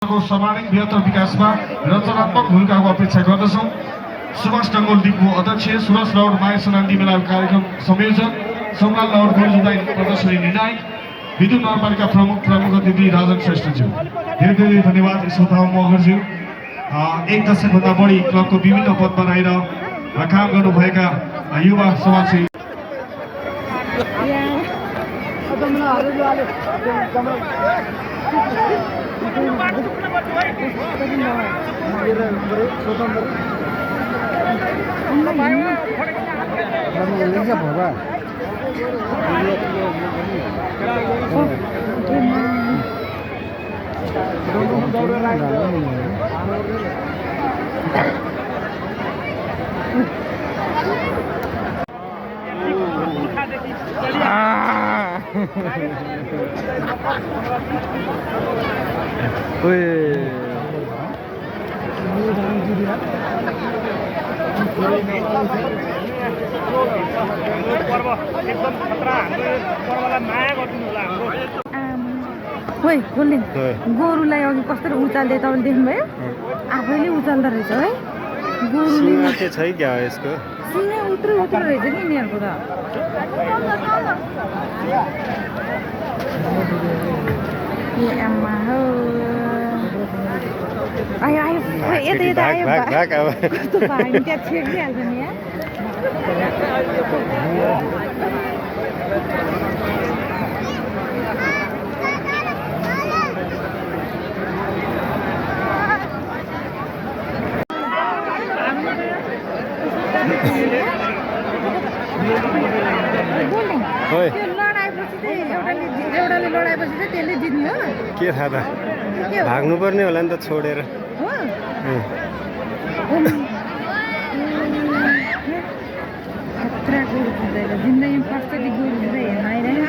सर्वाङ्गीण बृहत्तर विकासमा रचनात्मक भूमिकाको अपेक्षा गर्दछौँ। सुभाष डङ्गोल दीपको अध्यक्ष, सुरज लौड माया सोनान्दी मेला कार्यक्रम संयोजक, सोमलाल लौड गोर्जुदाई प्रदर्शनी निर्णायक, विद्युत नगरपालिका प्रमुख अतिथि राजन श्रेष्ठज्यू, धेरै धेरै धन्यवाद। श्रोता मगरज्यू, एक दशकभन्दा बढी क्लबको विभिन्न पदमा रहेर काम गर्नुभएका युवा समाजसेवी गोरुलाई अघि कसरी उचाल्दै तपाईँले देख्नुभयो? आफैले उचाल्दो रहेछ है गोरुले। छ क्या यसको सिङै उत्रु रहेछ नि यिनीहरूको त। ए आमा हो, आयो आयो यता यता आयो। कस्तो भाग्यो, त्यहाँ छेकिहाल्छ नि यहाँ। एउटाले लडाएपछि चाहिँ त्यसले जित्ने हो के थाहा त? भाग्नुपर्ने होला नि त छोडेर। खतरा गोरु खुँदैन जिन्दगीमा फर्स्टचोटि गोरु खुँदै हेर्न आइरहेको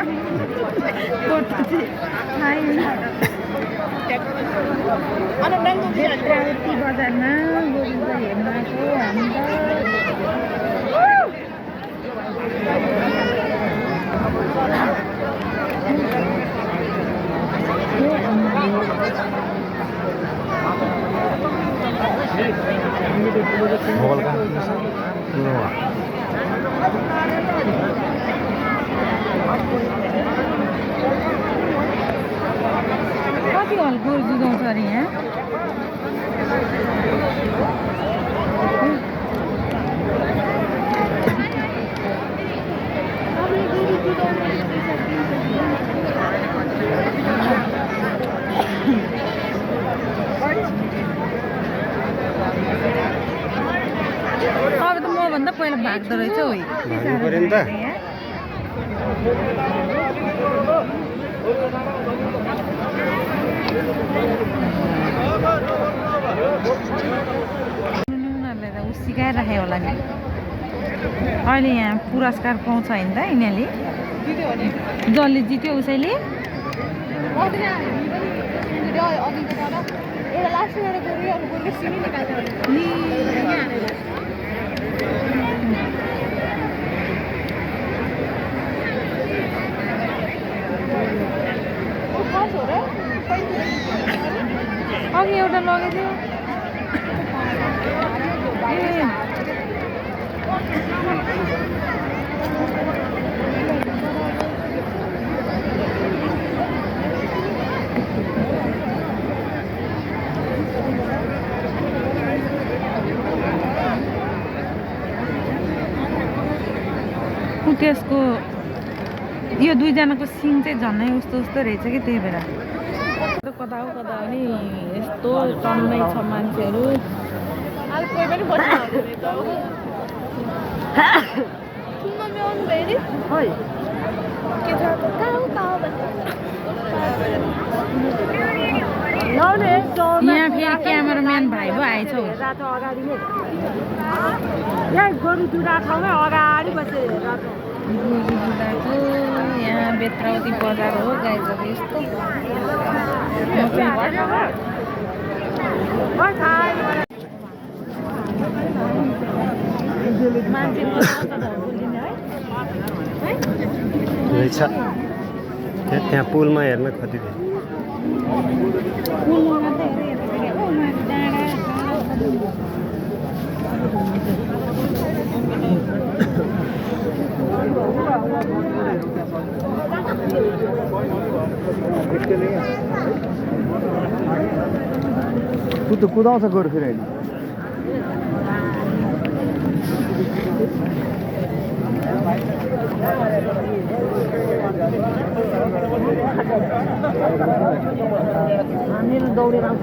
चित्रावती बजारमा गोरु हेर्न आएको हामी त। कति हल गोरु जुगाउँछ अरे यहाँ? अब त मभन्दा पहिला भाग्दो रहेछ हो। पर्यो नि त। उनीहरूलाई त ऊ सिकाइराखे होला नि। अहिले यहाँ पुरस्कार पाउँछ होइन त यिनीहरूले? जसले जित्यो उसैले अघि एउटा लगेको थियो। त्यसको यो दुईजनाको सिङ चाहिँ झन्नै उस्तो उस्तो रहेछ कि त्यही भएर कता हो नि यस्तो टन्नै छ मान्छेहरू। यहाँ फेरि क्यामेराम्यान भाइ पो आएछ। यहाँ गोरु जुडा ठाउँमै अगाडि बसेर यहाँ बेत्रावती बजार हो गाईहरू यस्तो। मान्छे रहेछ त्यहाँ पुलमा हेर्न कति कुदाउँछ गोरु फेरि अहिले हामीहरू दौडेर आउँछ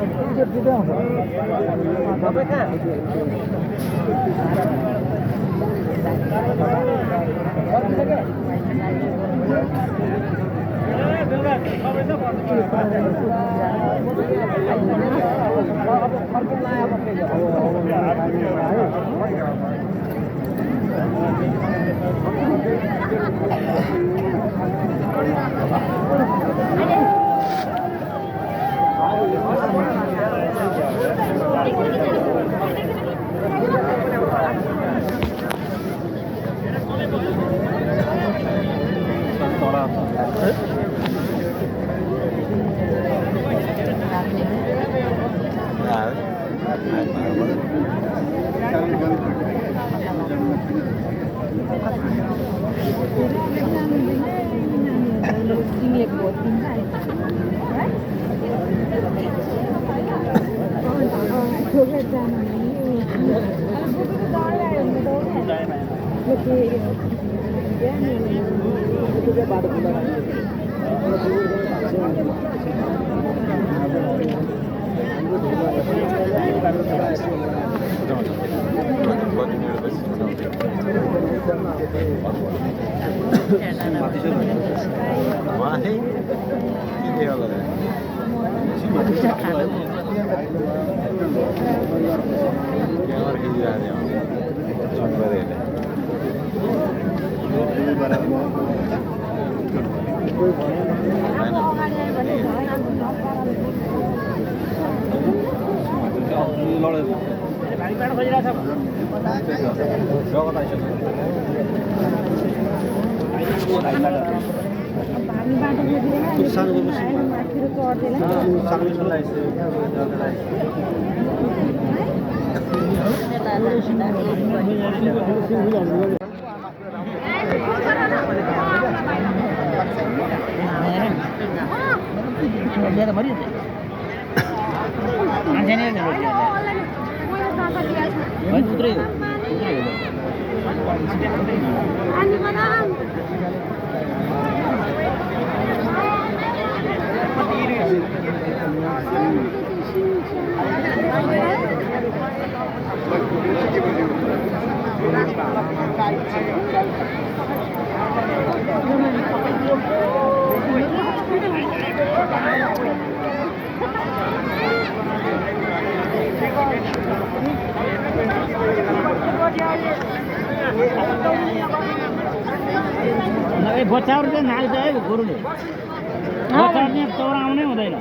बच्चाहरू चाहिँ नाल्छ है गोरुले बच्चाहरू चाहिँ चौराउनै हुँदैन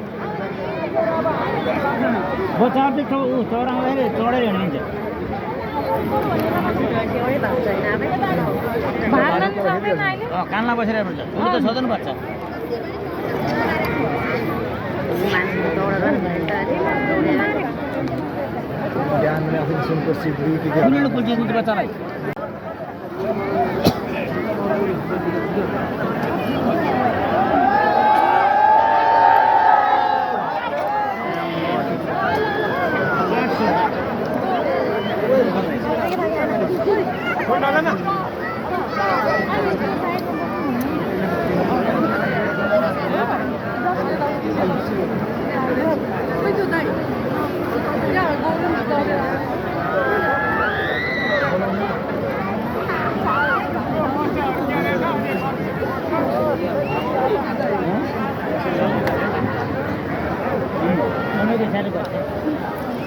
बच्चाहरू चाहिँ चौराउँदाखेरि चढेर हिँडिन्छ कानमा बसेर हेर्नुहुन्छ उनी त सधैँ बच्चा कुल्ची बच्चालाई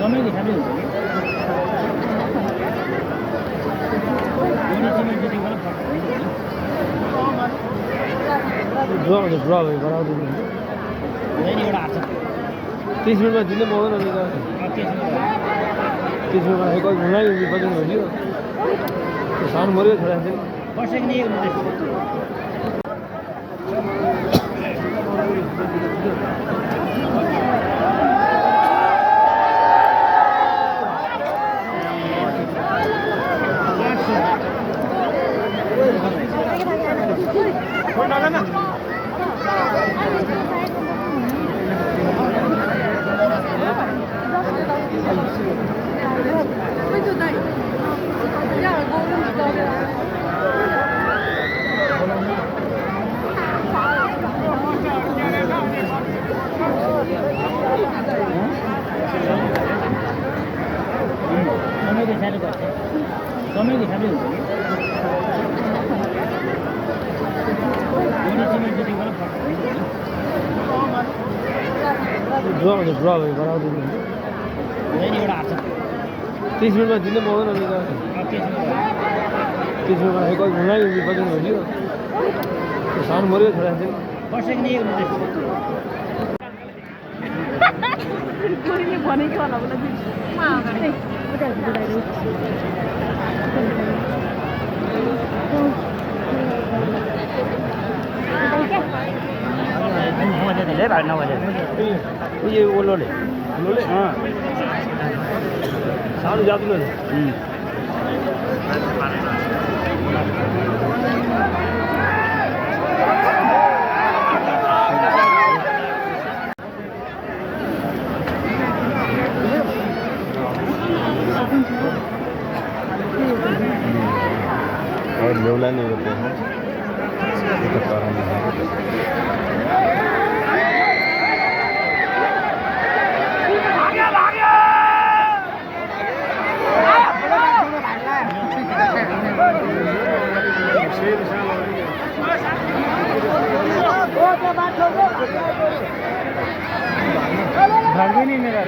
समय के साथ तीस मिनट में दिल्ली मोहन 30 मिनट में एक और घुमाई बदल हो लियो तो साउंड मरियो थोड़ा से वर्ष के लिए एक ड्र भयो बनाउँदैन 30 मिनटमा दिनु पाउँदैन नि 30 मिनटमा कोही घुम्नै बदिनु हो नि सानो मऱ्यो छोरा कोहीले भनेको होला ये ओलोले सानो जातुले और लेवला नहीं होते हैं तो कारण है भाग्य नहीं मेरा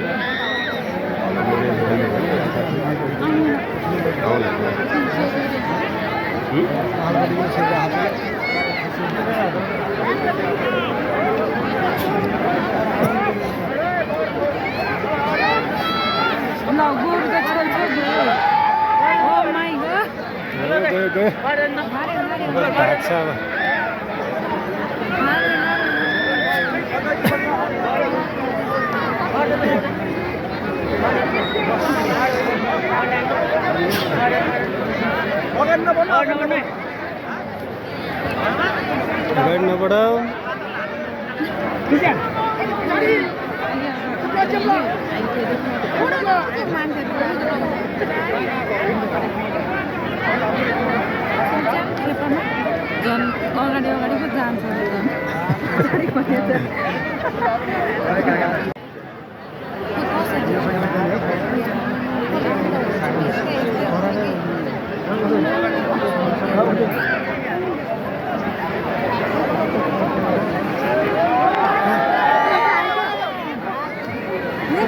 No, good, that's all good. Oh my God. गए अच्छा बैठना पड़ा झन् अगाडि अगाडि पो जान्छ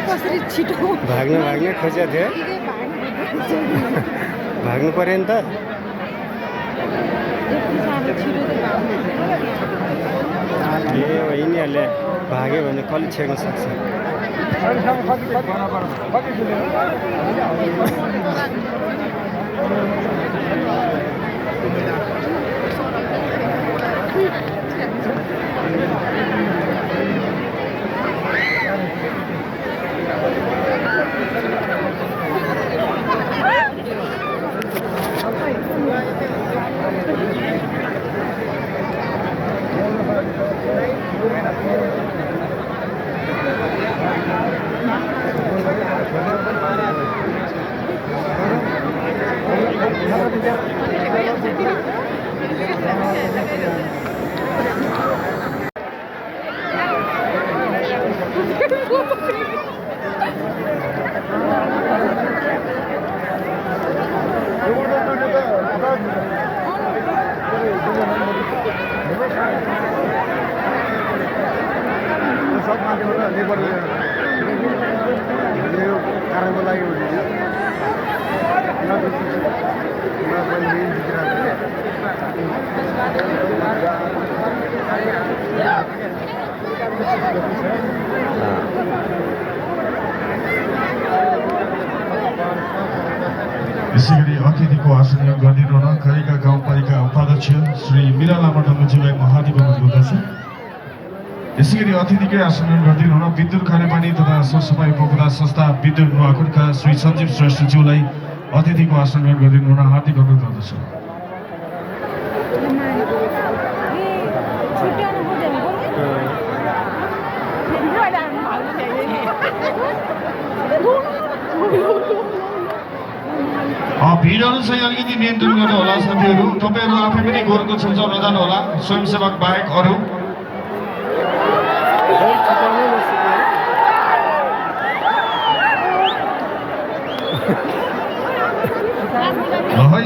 कसरी छिटो भाग्ने खोजेको थियो भाग्नु पर्यो नि त ए यिनीहरूले भाग्यो भने कसले छेक्न सक्छ सब मान्छेबाट लेबर कारणको लागि यसैगरी अतिथिको आसन गरिदिनु हुन खरेका गाउँपालिका उपाध्यक्ष श्री मिरा लामा डम्बुज्यूलाई म हार्दिक अनुरोध गर्दछु। यसैगरी अतिथिकै आसन गरिदिनु हुन विद्युत खानेपानी तथा सरसफाई उपभोक्ता संस्था विद्युत नुवाकोटका श्री सञ्जीव श्रेष्ठज्यूलाई अतिथिको आसन गरिदिनु हुन हार्दिक अनुरोध गर्दछु। भिडहरू चाहिँ अलिकति नियन्त्रण गर्नु होला साथीहरू। तपाईँहरू आफै पनि गोरुको छेउछाउ नजानु होला, स्वयंसेवक बाहेक अरू। है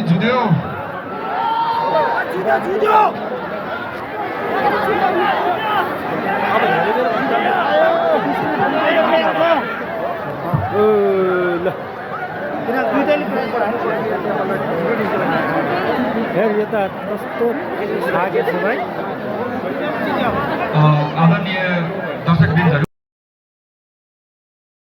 ल हेर यता कस्तो लागेको छ भाइ